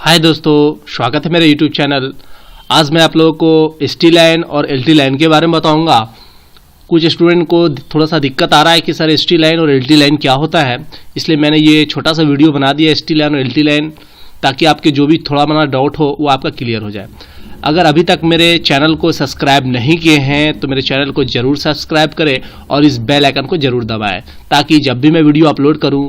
हाय दोस्तों, स्वागत है मेरे यूट्यूब चैनल। आज मैं आप लोगों को एसटी लाइन और एलटी लाइन के बारे में बताऊंगा। कुछ स्टूडेंट को थोड़ा सा दिक्कत आ रहा है कि सर एसटी लाइन और एलटी लाइन क्या होता है, इसलिए मैंने ये छोटा सा वीडियो बना दिया एसटी लाइन और एलटी लाइन, ताकि आपके जो भी थोड़ा बना डाउट हो वो आपका क्लियर हो जाए। अगर अभी तक मेरे चैनल को सब्सक्राइब नहीं किए हैं तो मेरे चैनल को जरूर सब्सक्राइब करें और इस बेल आइकन को जरूर दबाएं, ताकि जब भी मैं वीडियो अपलोड करूं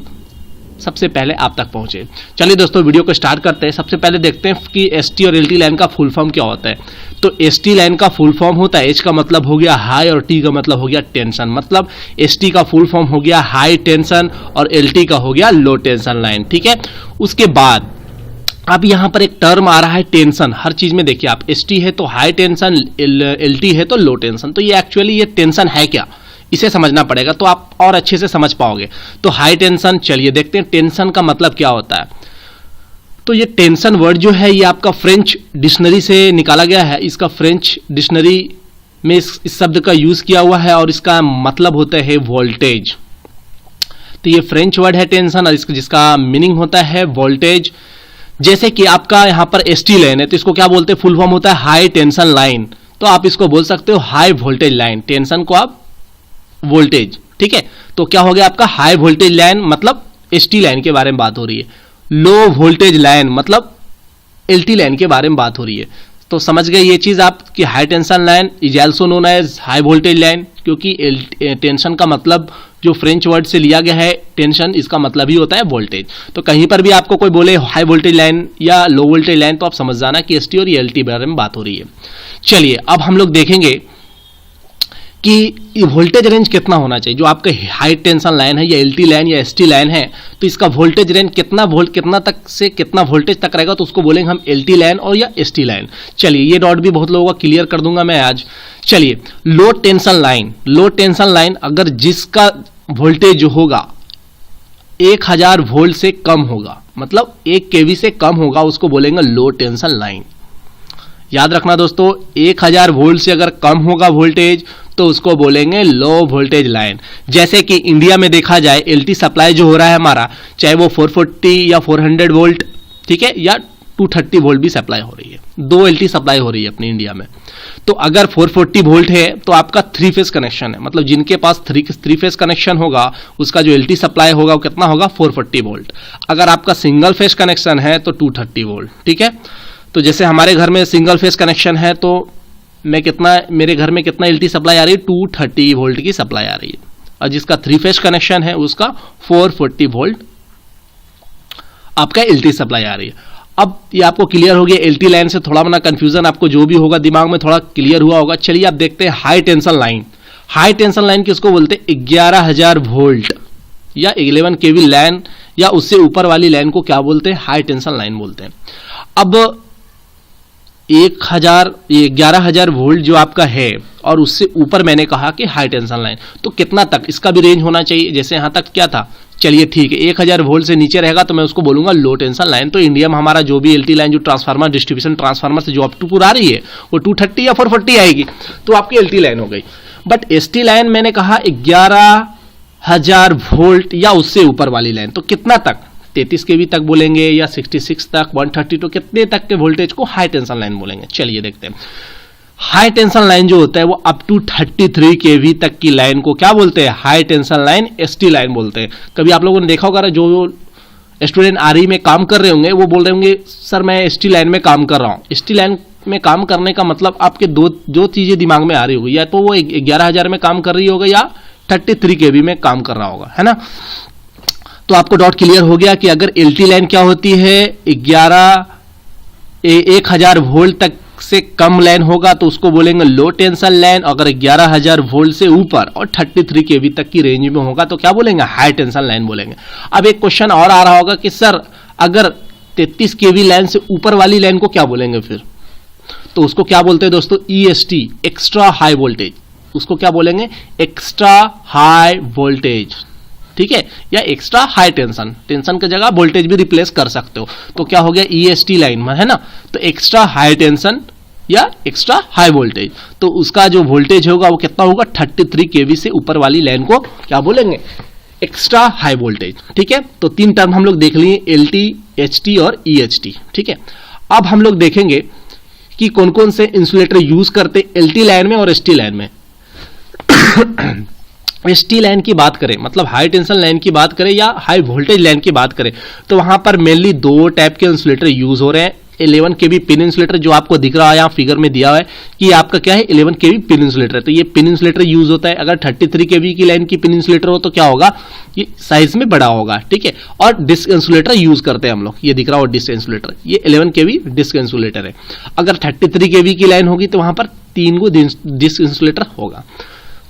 सबसे पहले आप तक पहुंचे। चलिए दोस्तों, वीडियो को स्टार्ट करते हैं। सबसे पहले देखते हैं कि एसटी और एलटी लाइन का फुल फॉर्म क्या होता है। तो एसटी लाइन का फुल फॉर्म होता है, एच का मतलब हो गया हाई और टी का मतलब हो गया टेंशन। मतलब एसटी का फुल फॉर्म हो गया हाई टेंशन और एलटी का हो गया लो टेंशन लाइन। ठीक है, उसके बाद अब यहां पर एक टर्म आ रहा है टेंशन। हर चीज में देखिए आप, एसटी है तो हाई टेंशन, एलटी है तो लो टेंशन। तो ये एक्चुअली ये टेंशन है क्या, इसे समझना पड़ेगा तो आप और अच्छे से समझ पाओगे। तो हाई टेंशन, चलिए देखते हैं टेंशन का मतलब क्या होता है। तो ये टेंशन वर्ड जो है ये आपका फ्रेंच डिक्शनरी से निकाला गया है। इसका फ्रेंच डिक्शनरी में इस शब्द का यूज किया हुआ है और इसका मतलब होता है वोल्टेज। तो ये फ्रेंच वर्ड है टेंशन और जिसका मीनिंग होता है वोल्टेज। जैसे कि आपका यहां पर एसटी लाइन है तो इसको क्या बोलते हैं, फुल फॉर्म होता है हाई टेंशन लाइन। तो आप इसको बोल सकते हो हाई वोल्टेज लाइन, टेंशन को आप वोल्टेज। ठीक है, तो क्या हो गया आपका हाई वोल्टेज लाइन, मतलब एसटी लाइन के बारे में बात हो रही है। लो वोल्टेज लाइन मतलब एलटी लाइन के बारे में बात हो रही है। तो समझ गए ये चीज आप कि high tension line is also known as high voltage line, क्योंकि टेंशन का मतलब जो फ्रेंच वर्ड से लिया गया है टेंशन, इसका मतलब ही होता है वोल्टेज। तो कहीं पर भी आपको कोई बोले हाई वोल्टेज लाइन या लो वोल्टेज लाइन तो आप समझ जाना कि एसटी और एलटी बारे में बात हो रही है। चलिए अब हम लोग देखेंगे कि वोल्टेज रेंज कितना होना चाहिए। जो आपका हाई टेंशन लाइन है या एलटी लाइन या एसटी लाइन है तो इसका वोल्टेज रेंज कितना वोल्ट कितना तक से कितना वोल्टेज तक रहेगा, तो उसको बोलेंगे हम एलटी लाइन और या एसटी लाइन। चलिए ये डॉट भी बहुत लोगों का क्लियर कर दूंगा मैं आज। चलिए लो टेंशन लाइन, लो टेंशन लाइन अगर जिसका वोल्टेज जो होगा 1000 वोल्ट से कम होगा, मतलब 1 केवी से कम होगा, उसको बोलेंगे लो टेंशन लाइन। याद रखना दोस्तों, 1000 वोल्ट से अगर कम होगा वोल्टेज तो उसको बोलेंगे लो वोल्टेज लाइन। जैसे कि इंडिया में देखा जाए एलटी सप्लाई जो हो रहा है हमारा, चाहे वो 440 या 400 वोल्ट, ठीक है, या 230 वोल्ट भी सप्लाई हो रही है। 2 एलटी सप्लाई हो रही है अपनी इंडिया में। तो अगर 440 वोल्ट है तो आपका 3 फेज कनेक्शन है, मतलब जिनके पास 3 फेज कनेक्शन होगा उसका जो एलटी सप्लाई होगा वो कितना होगा, 440 वोल्ट। अगर आपका सिंगल फेज कनेक्शन है तो 230 वोल्ट। ठीक है, तो जैसे हमारे घर में सिंगल फेज कनेक्शन है तो मेरे घर में कितना एलटी सप्लाई आ रही है, 230 वोल्ट की सप्लाई आ रही है। और जिसका 3 फेज कनेक्शन है उसका 440 वोल्ट आपका एलटी सप्लाई आ रही है। अब ये आपको क्लियर हो गया। एलटी लाइन से थोड़ा बना कंफ्यूजन आपको जो भी होगा दिमाग में थोड़ा क्लियर हुआ होगा। चलिए आप देखते हैं high tension line. High tension line किसको बोलते हैं, 11000 वोल्ट या 11 केवी लाइन या उससे ऊपर वाली लाइन को क्या बोलते हैं, हाई टेंशन लाइन बोलते हैं। अब 11000 वोल्ट जो आपका है और उससे ऊपर मैंने कहा कि हाई टेंशन लाइन, तो कितना तक इसका भी रेंज होना चाहिए। जैसे यहां तक क्या था, चलिए ठीक है, 1000 वोल्ट से नीचे रहेगा तो मैं उसको बोलूंगा लो टेंशन लाइन। तो इंडिया में हमारा जो भी एलटी लाइन जो ट्रांसफार्मर डिस्ट्रीब्यूशन ट्रांसफार्मर से जो अप टू पूर आ रही है वो 230 या 440 आएगी, तो आपकी एलटी लाइन हो गई। बट एसटी लाइन मैंने कहा 11000 वोल्ट या उससे ऊपर वाली लाइन, तो कितना तक, 33 केवी तक बोलेंगे या 66 तक, 130, तो कितने तक के वोल्टेज को हाई टेंशन लाइन बोलेंगे। चलिए देखते हैं। हाई टेंशन लाइन जो होता है वो अप टू 33 केवी तक की लाइन को क्या बोलते हैं, high tension line, ST line बोलते हैं। कभी आप लोगों ने देखा होगा जो स्टूडेंट आरई में काम कर रहे होंगे वो बोल रहे होंगे सर मैं एसटी लाइन में काम कर रहा हूं। एसटी लाइन में काम करने का मतलब आपके दो चीजें दिमाग में आ रही होगी, या तो वो 11000 में काम कर रही होगा या 33 केवी में काम कर रहा होगा, है ना। तो आपको डॉट क्लियर हो गया कि अगर एलटी लाइन क्या होती है, 1000 वोल्ट तक से कम लाइन होगा तो उसको बोलेंगे लो टेंशन लाइन। अगर 11000 वोल्ट से ऊपर और 33 केवी तक की रेंज में होगा तो क्या बोलेंगे, हाई टेंशन लाइन बोलेंगे। अब एक क्वेश्चन और आ रहा होगा कि सर अगर 33 केवी लाइन से ऊपर वाली लाइन को क्या बोलेंगे फिर, तो उसको क्या बोलते हैं दोस्तों, ईएसटी, एक्स्ट्रा हाई वोल्टेज। उसको क्या बोलेंगे, एक्स्ट्रा हाई वोल्टेज। ठीक है, या एक्स्ट्रा हाई टेंशन, टेंशन की जगह वोल्टेज भी रिप्लेस कर सकते हो। तो क्या हो गया, ईएसटी लाइन में, है ना। तो एक्स्ट्रा हाई टेंशन या एक्स्ट्रा हाई वोल्टेज, तो उसका जो वोल्टेज होगा वो कितना होगा, 33 केवी से ऊपर वाली लाइन को क्या बोलेंगे, एक्स्ट्रा हाई वोल्टेज। ठीक है, तो 3 टर्म हम लोग देख लिए, LT, HT और EHT। ठीक है, अब हम लोग देखेंगे कि कौन कौन से इंसुलेटर यूज करते LT लाइन में और ST लाइन में। ST लाइन की बात करें, मतलब हाई टेंशन लाइन की बात करें या हाई वोल्टेज लाइन की बात करें, तो वहां पर मेनली 2 टाइप के इंसुलेटर यूज हो रहे हैं। 11 kV पिन इंसुलेटर जो आपको दिख रहा है यहाँ फिगर में दिया हुआ है कि आपका क्या है 11 kV पिन इंसुलेटर है, तो ये पिन इंसुलेटर यूज होता है। अगर 33 kV की लाइन की पिन इंसुलेटर हो तो क्या होगा, ये साइज में बड़ा होगा। ठीक है, और डिस्क इंसुलेटर यूज करते हैं हम लोग, ये दिख रहा हो डिस्क इंसुलेटर, ये 11 kV डिस्क इंसुलेटर है। अगर 33 kV की लाइन होगी तो वहां पर 3 गो डिस्क इंसुलेटर होगा।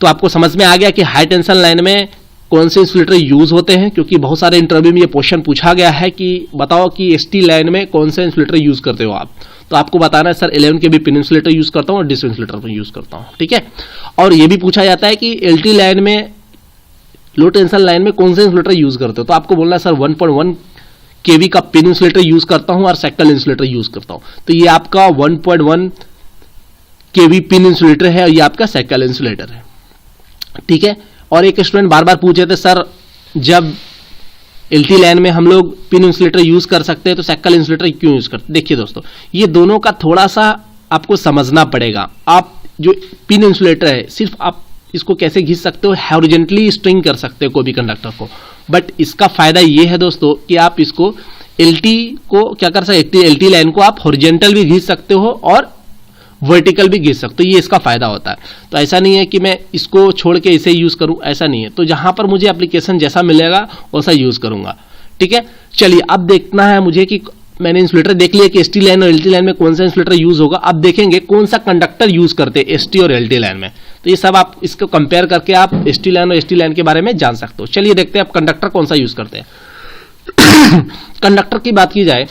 तो आपको समझ में आ गया कि हाई टेंशन लाइन में कौन से इंसुलेटर यूज होते हैं, क्योंकि बहुत सारे इंटरव्यू में ये क्वेश्चन पूछा गया है कि बताओ कि ST लाइन में कौन से इंसुलेटर यूज करते हो आप, तो आपको बताना है sir 11 kV pin insulator use करता हूं और डिस्क इंसुलेटर यूज करता हूं। ठीक है, और ये भी पूछा जाता है कि LT लाइन में, लो टेंशन लाइन में कौन से इंसुलेटर यूज करते हो, तो आपको बोलना है सर 1.1 kV का पिन इंसुलेटर यूज करता हूं और सेक्टल इंसुलेटर यूज करता हूं। तो ये आपका 1.1 kV पिन इंसुलेटर है और ये आपका सेक्टल इंसुलेटर है। ठीक है, और एक स्टूडेंट बार बार पूछ रहे थे सर जब LT लाइन में हम लोग पिन इंसुलेटर यूज कर सकते हैं तो सेक्टल इंसुलेटर क्यों यूज करते हैं। देखिए दोस्तों, ये दोनों का थोड़ा सा आपको समझना पड़ेगा। आप जो पिन इंसुलेटर है सिर्फ आप इसको कैसे खींच सकते हो, हॉरिजॉन्टली स्ट्रिंग कर सकते हो कोई भी कंडक्टर को, बट इसका फायदा ये है दोस्तों कि आप इसको LT को क्या कर सकते हैं, LT लाइन को आप हॉरिजॉन्टल भी खींच सकते हो और वर्टिकल भी खींच सकते हो, ये इसका फायदा होता है। तो ऐसा नहीं है कि मैं इसको छोड़ के इसे यूज करूं, ऐसा नहीं है। तो जहां पर मुझे एप्लीकेशन जैसा मिलेगा वैसा यूज करूंगा। ठीक है, चलिए अब देखना है मुझे कि मैंने इंसुलेटर देख लिया कि ST लाइन और LT लाइन में कौन सा इंसुलेटर यूज होगा। अब देखेंगे कौन सा कंडक्टर यूज करते हैं ST और LT लाइन में, तो ये सब आप इसको कंपेयर करके आप ST लाइन और ST लाइन के बारे में जान सकते हो। चलिए देखते हैं आप कंडक्टर कौन सा यूज करते हैं। कंडक्टर की बात की जाए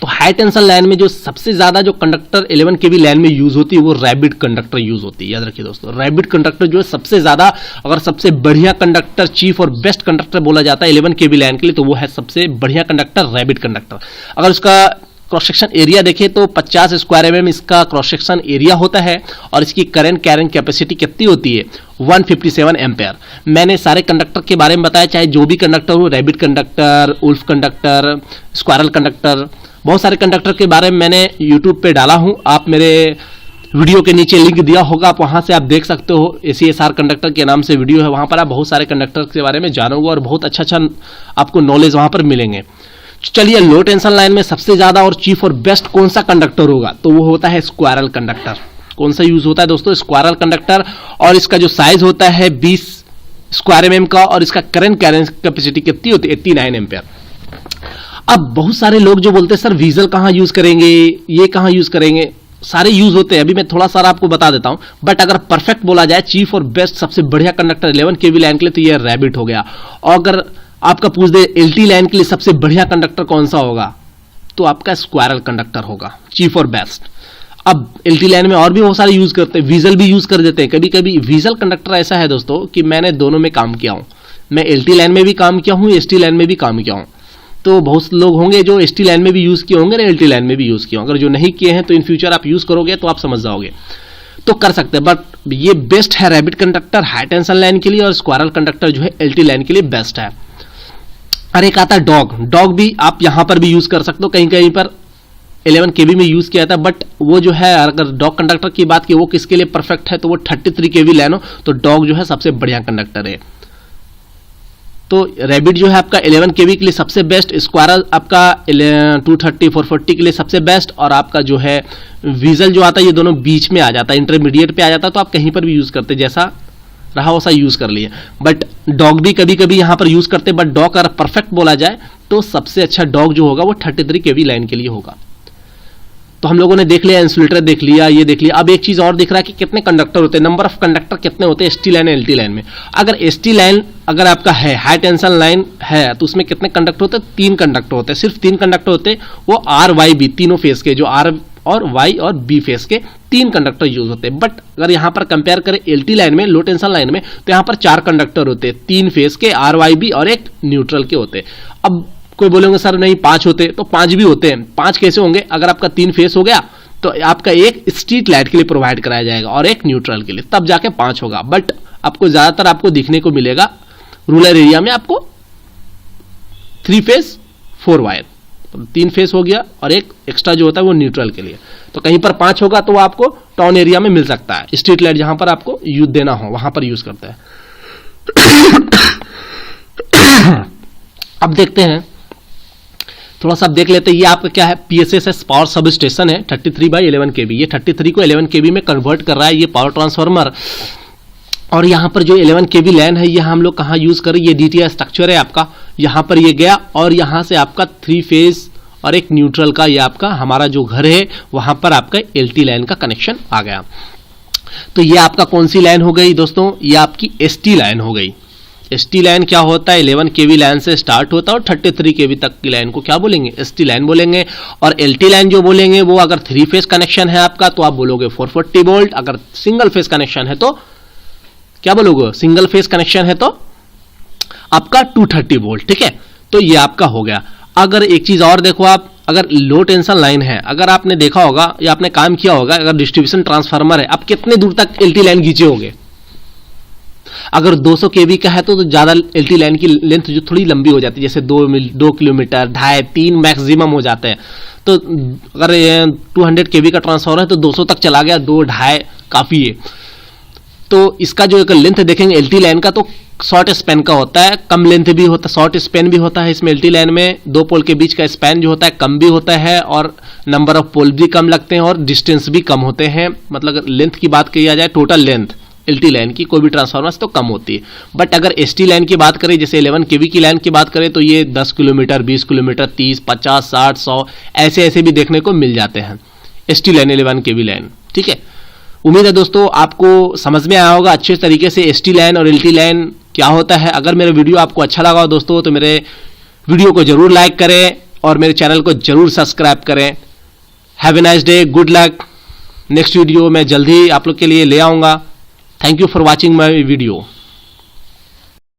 तो हाई टेंशन लाइन में जो सबसे ज्यादा जो कंडक्टर 11 kV लाइन में यूज होती है वो रैबिट कंडक्टर यूज होती है। याद रखिए दोस्तों, रैबिट कंडक्टर जो है सबसे ज्यादा, अगर सबसे बढ़िया कंडक्टर, चीफ और बेस्ट कंडक्टर बोला जाता है 11 kV लाइन के लिए, तो वो है सबसे बढ़िया कंडक्टर रैबिट कंडक्टर। अगर उसका क्रॉस सेक्शन एरिया देखें तो 50 स्क्वायर mm इसका क्रॉस सेक्शन एरिया होता है और इसकी करंट कैरिंग कैपेसिटी कितनी होती है, 157 एम्पेयर। मैंने सारे कंडक्टर के बारे में बताया, चाहे जो भी कंडक्टर हो, rabbit conductor, wolf conductor, squirrel conductor, बहुत सारे कंडक्टर के बारे में मैंने YouTube पे डाला हूं। आप मेरे वीडियो के नीचे लिंक दिया होगा, आप वहां से आप देख सकते हो। ACSR कंडक्टर के नाम से वीडियो है, वहां पर आप बहुत सारे कंडक्टर के बारे में जानोगे और बहुत अच्छा आपको नॉलेज वहां पर मिलेंगे। चलिए, लो टेंशन लाइन में सबसे ज्यादा और चीफ और बेस्ट कौन सा कंडक्टर होगा, तो वो होता है स्क्वायरल कंडक्टर। कौन सा यूज होता है दोस्तों, स्क्वायरल कंडक्टर, और इसका जो साइज होता है 20 स्क्वायर mm का और इसका करंट कैरिंग कैपेसिटी कितनी होती है, 89 एम्पेयर। अब बहुत सारे लोग जो बोलते हैं सर वीजल कहां यूज करेंगे, ये कहां यूज करेंगे, सारे यूज होते हैं। अभी मैं थोड़ा सारा आपको बता देता हूं, बट अगर परफेक्ट बोला जाए चीफ और बेस्ट सबसे बढ़िया कंडक्टर 11 kV लाइन के लिए तो ये रैबिट हो गया। और अगर आपका पूछ दे LT लाइन के लिए सबसे बढ़िया कंडक्टर कौन सा होगा, तो आपका स्क्वायरल कंडक्टर होगा, चीफ और बेस्ट। अब LT लाइन में और भी बहुत सारे यूज करते हैं, वीजल भी यूज कर देते हैं कभी कभी। वीजल कंडक्टर ऐसा है दोस्तों कि मैंने दोनों में काम किया हूं, मैं LT लाइन में भी काम किया हूं, ST लाइन में भी काम किया हूं। तो बहुत लोग होंगे जो ST लाइन में भी यूज किए होंगे, LT लाइन में भी यूज किए होंगे। अगर जो नहीं किए हैं तो इन फ्यूचर आप यूज करोगे तो आप समझ जाओगे, तो कर सकते हैं। बट ये बेस्ट है rabbit conductor high tension line के लिए, और स्क्वायरल कंडक्टर जो है LT लाइन के लिए बेस्ट है। और एक आता है डॉग, डॉग भी आप यहां पर भी यूज कर सकते हो, कहीं कहीं पर 11 kV में यूज किया था, बट वो जो है अगर डॉग कंडक्टर की बात की वो किसके लिए परफेक्ट है, तो वो 33 kV लाइन हो तो डॉग जो है सबसे बढ़िया कंडक्टर है। तो रैबिट जो है आपका 11 kV के लिए सबसे बेस्ट, स्क्वायरल आपका 230 440 के लिए सबसे बेस्ट, और आपका जो है वीजल जो आता है ये दोनों बीच में आ जाता है, इंटरमीडिएट पे आ जाता है, तो आप कहीं पर भी यूज करते, जैसा रहा वैसा यूज कर लिए। बट डॉग भी कभी कभी यहां पर यूज करते, बट डॉग अगर परफेक्ट बोला जाए तो सबसे अच्छा डॉग जो होगा वो 33 kV लाइन के लिए होगा। तो हम लोगों ने देख लिया, इंसुलेटर देख लिया, ये देख लिया। अब एक चीज और दिख रहा है कि कितने कंडक्टर होते हैं, नंबर ऑफ कंडक्टर कितने होते हैं ST लाइन और LT लाइन में। अगर ST लाइन अगर आपका है, हाई टेंशन लाइन है, तो उसमें कितने कंडक्टर होते हैं, 3 कंडक्टर होते हैं, सिर्फ 3 कंडक्टर होते हैं। वो RYB तीनों फेस के, जो R और Y और B फेस के 3 कंडक्टर यूज होते हैं। बट अगर यहां पर कंपेयर करें LT लाइन में, लो टेंशन लाइन में, तो यहां पर 4 कंडक्टर होते हैं, 3 फेस के RYB और एक न्यूट्रल के होते हैं। अब कोई बोलेंगे सर नहीं 5 होते, तो 5 भी होते हैं। 5 कैसे होंगे, अगर आपका 3 फेस हो गया तो आपका एक स्ट्रीट लाइट के लिए प्रोवाइड कराया जाएगा और एक न्यूट्रल के लिए, तब जाके 5 होगा। बट आपको ज्यादातर आपको दिखने को मिलेगा रूरल एरिया में आपको 3 फेज 4 वायर, 3 फेज हो गया और एक एक्स्ट्रा जो होता है वो न्यूट्रल के लिए। तो कहीं पर 5 होगा तो वो आपको टाउन एरिया में मिल सकता है, स्ट्रीट लाइट जहां पर आपको यूज देना हो वहां पर यूज करते हैं। अब देखते हैं, थोड़ा सा देख लेते हैं, ये आपका क्या है, PSS पावर सब स्टेशन है 33/11 kV। ये 33 को 11 kV में कन्वर्ट कर रहा है ये पावर ट्रांसफार्मर। और यहाँ पर जो 11 kV लाइन है ये हम लोग कहाँ यूज करें, ये DTI स्ट्रक्चर है आपका, यहाँ पर ये गया और यहाँ से आपका 3 फेज और एक न्यूट्रल का, ये आपका हमारा जो घर है वहां पर आपका LT लाइन का कनेक्शन आ गया। तो ये आपका कौन सी लाइन हो गई दोस्तों, ये आपकी ST लाइन हो गई। ST लाइन क्या होता है, 11 kV लाइन से स्टार्ट होता है और 33 kV तक की लाइन को क्या बोलेंगे, ST लाइन बोलेंगे। और LT लाइन जो बोलेंगे वो अगर 3 फेज कनेक्शन है आपका तो आप बोलोगे 440 वोल्ट, अगर सिंगल फेज कनेक्शन है तो क्या बोलोगे, सिंगल फेज कनेक्शन है तो आपका 230 वोल्ट। ठीक है, तो ये आपका हो गया। अगर एक चीज और देखो आप, अगर लो टेंशन लाइन है, अगर आपने देखा होगा या आपने काम किया होगा, अगर डिस्ट्रीब्यूशन ट्रांसफार्मर है, आप कितने दूर तक LT लाइन खींचे होगे। अगर 200 kV का है तो ज्यादा LT लाइन की लेंथ जो थोड़ी लंबी हो जाती है, जैसे 2 किलोमीटर, 2.5, 3 मैक्सिमम हो जाते हैं। तो अगर 200 kV का ट्रांसफार्मर है तो 200 तक चला गया, 2, 2.5 काफी है। तो इसका जो एक लेंथ देखेंगे LT लाइन का तो शॉर्ट स्पैन का होता है, कम लेंथ भी होता है, शॉर्ट स्पैन भी होता है इसमें। LT लाइन में 2 पोल के बीच का स्पैन जो होता है कम भी होता है और नंबर ऑफ पोल भी कम लगते हैं और डिस्टेंस भी कम होते हैं। मतलब लेंथ की बात किया जाए, टोटल लेंथ LT लाइन की कोई भी ट्रांसफार्मर तो कम होती है। बट अगर ST लाइन की बात करें, जैसे 11 kV की लाइन की बात करें तो ये 10 किलोमीटर, 20 किलोमीटर, 30, 50, 60, 100 ऐसे भी देखने को मिल जाते हैं ST लाइन, 11 kV लाइन। ठीक है, उम्मीद है दोस्तों आपको समझ में आया होगा अच्छे तरीके से ST लाइन और LT लाइन क्या होता है। अगर मेरा वीडियो आपको अच्छा लगा हो दोस्तों तो मेरे वीडियो को जरूर लाइक करें और मेरे चैनल को जरूर सब्सक्राइब करें। Have a nice day, good luck. Next video मैं जल्दी आप लोग के लिए ले आऊंगा। Thank you for watching my video.